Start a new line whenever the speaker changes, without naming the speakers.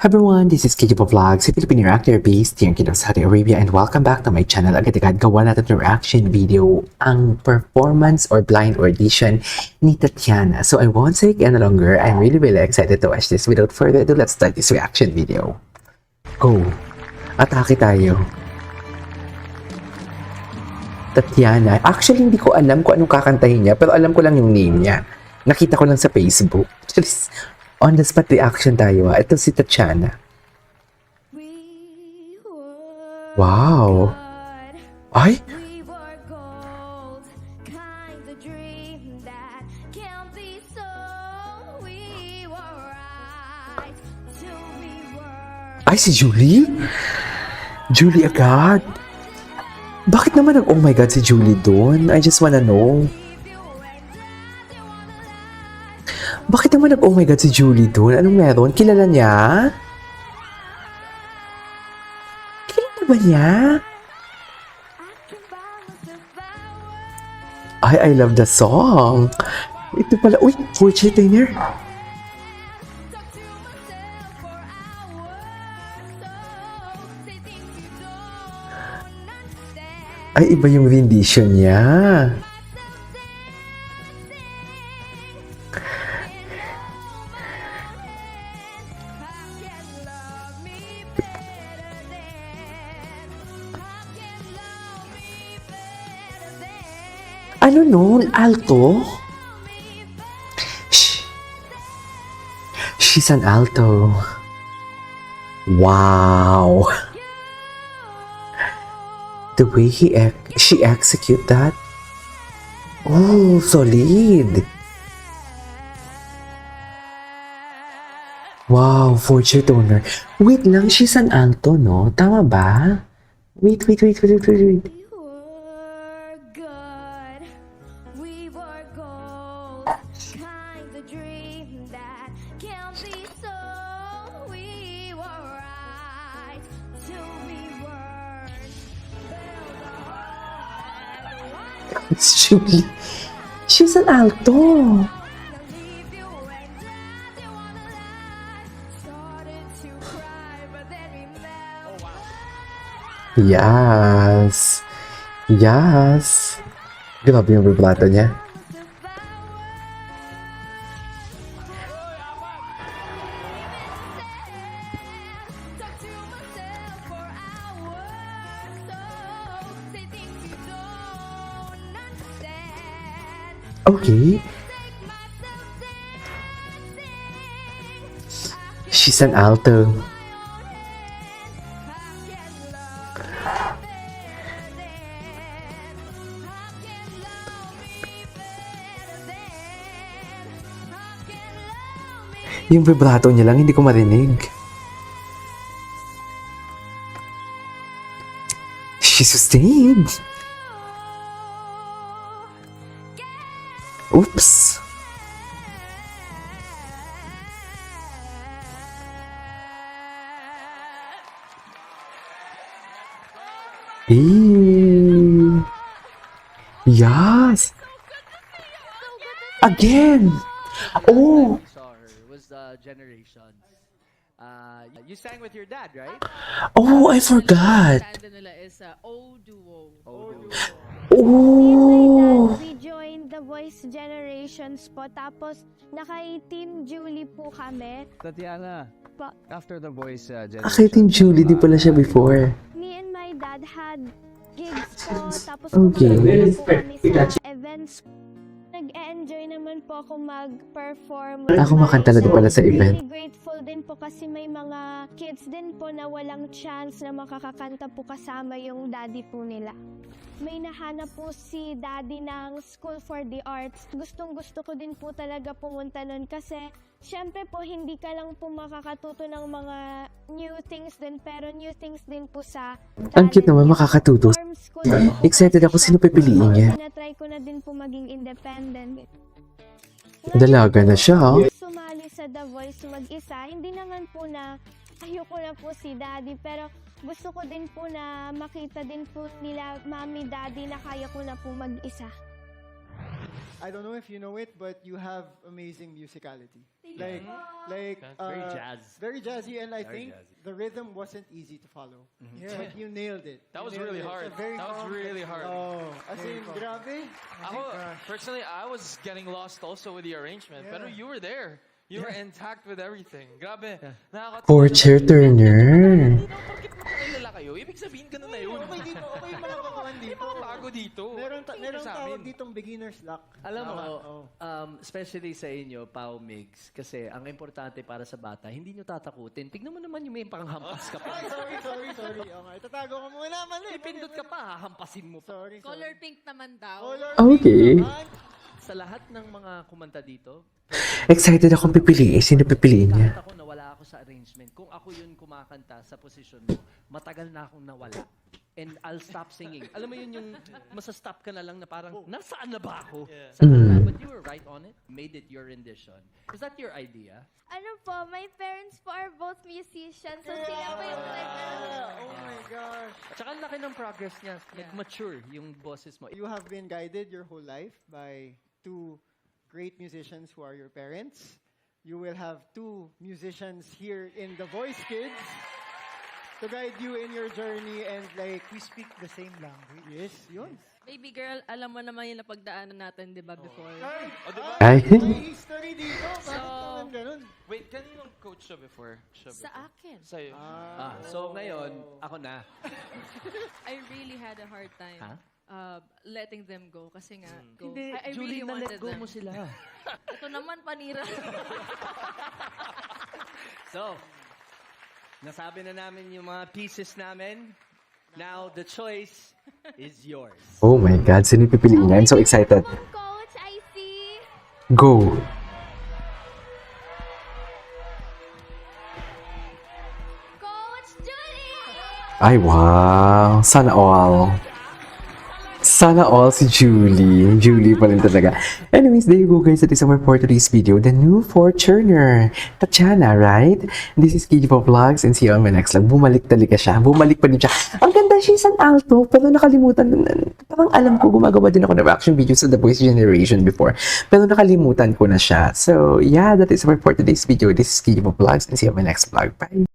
Hi everyone, this is Kiki Vlogs, a Filipino reactor based here in Kingdom, Saudi Arabia, and welcome back to my channel. Agad-agad gawa natin ng reaction video ang performance or blind audition ni Tatiana. So I won't say any longer. I'm really excited to watch this. Without further ado, let's start this reaction video. Go! Atake tayo. Tatiana. Actually, hindi ko alam kung anong kakantahin niya, pero alam ko lang yung name niya. Nakita ko lang sa Facebook. On the spot reaction tayo. Ito si Tatiana. Wow. Ay! Ay, si Julie? Julie agad? Bakit naman oh my God si Julie doon? I just wanna know. Bakit naman oh my God si Julie doon? Anong meron? Kilala niya? Kilala ba niya? I love the song. Ito pala. Uy, fortune trainer. Ay, iba yung rendition niya. Ano nun? Alto? Shh. She's an alto. Wow. The way she execute that. Oh, solid. Wow, fortune donor. Wait lang, she's an alto, no? Tama ba? Wait. It's Julie. She's an alto. Yes. Grabe yung vibrato niya. Okay. She's an alto. Yung vibrato niya lang, hindi ko marinig. She sustained. Oops. Yes. Again. Oh.
Was Generations. You sang with your dad, right?
Oh, I forgot.
Tanda nila is O-Duo.
Oh.
We joined the Voice Generations po. Tapos, naka-18 Julie po kami.
Tatiana,
Pa-
after the Voice Generation.
Akaitin Julie, di pala siya before.
Me and my dad had gigs po. Tapos,
Okay.
kumakain po kami sa events. Nag-enjoy naman po ako mag-perform.
Ako makanta na din pala sa event.
Really grateful din po kasi may mga kids din po na walang chance na makakakanta po kasama yung daddy po nila. May nahanap po si daddy ng School for the Arts. Gustong-gusto ko din po talaga pumunta nun kasi syempre po hindi ka lang po makakatuto ng mga new things din pero new things din po sa
Ang cute naman, makakatuto. Excited ako, sino pipiliin niya?
Tinatry ko na din po maging independent.
Dalaga na siya, ha?
Sumali sa The Voice mag-isa, hindi naman po na ayoko na po si daddy pero gusto ko din po na makita din po nila mami daddy na kaya ko na po mag-isa.
I don't know if you know it, but you have amazing musicality. Like,
Very jazz.
very jazzy, and I
Very
think
jazzy.
the rhythm wasn't easy to follow. But you nailed it.
That
You
was
nailed
really
it.
hard.
It's a very
That was
complex-
really hard.
Oh, as in, grabe.
Personally, I was getting lost also with the arrangement.
Yeah.
Pero you were there. You were intact with everything. Grabe. Nakakatawa
Porcher
naman.
Turner.
Hindi naman porkit magkakilala kayo. Ibig sabihin, ganun na yun.
Okay dito, okay yung mga bakuan
May
dito.
mga bago dito.
Meron
Tingin sa
tawag
amin.
ditong beginner's luck.
Alam mo,
Oo.
especially sa inyo, Pao Migs, kasi ang importante para sa bata, hindi nyo tatakutin. Tignan mo naman yung may panghampas ka pa.
Ay, sorry. Okay, itatago ko muna. Mali.
Pipindot ka pa, hahampasin mo pa.
Sorry.
Color pink naman daw.
Color
Okay.
pink naman.
Sa lahat ng mga kumanta dito,
Excited akong pipiliin. Sino pipiliin niya?
kahit ako nawala ako sa arrangement, kung ako yun kumakanta sa posisyon mo, matagal na akong nawala. And I'll stop singing. Alam mo yun yung masastop ka na lang na parang, nasaan na ba ako? Sa kanta, but you were right on it. Made it your rendition. Was that your idea?
Ano po, my parents po are both musicians, so sila po yung
Oh my gosh.
At saka ang laki ng progress niya. Nag-mature yung bosses mo.
You have been guided your whole life by two great musicians who are your parents. You will have two musicians here in The Voice Kids to guide you in your journey, and like, we speak the same language. Yes, yun.
Baby girl, alam mo naman yung napagdaanan natin, di ba, before?
Ay.
May history dito. Bakit naman ganun?
Wait, kaninong coach siya before?
Sa akin.
Sa'yo.
So ngayon, ako na.
I really had a hard time
Ha?
letting them go kasi nga,
Hindi,
I
Julie,
really
na let
wanted
go
them.
mo sila.
Ito naman, panira.
So, nasabi na namin yung mga pieces namin. Now, the choice is yours.
Oh my God. Sino pipiliin niya? I'm so excited.
Coach, I see.
Go.
Coach Julie!
Ay, wow. Sana all. Sana all si Julie. Julie pa rin talaga. Anyways, there you go guys. That is our for today's video. The new Fortuner. Tatiana, right? This is Kijipo Vlogs and see you on my next vlog. Bumalik talaga siya. Bumalik pa din siya. Ang ganda siya isang alto. Pero nakalimutan. Parang alam ko gumagawa din ako ng reaction videos sa The Voice Generation before. Pero nakalimutan ko na siya. So, yeah, that is our for today's video. This is Kijipo Vlogs and see you on my next vlog. Bye!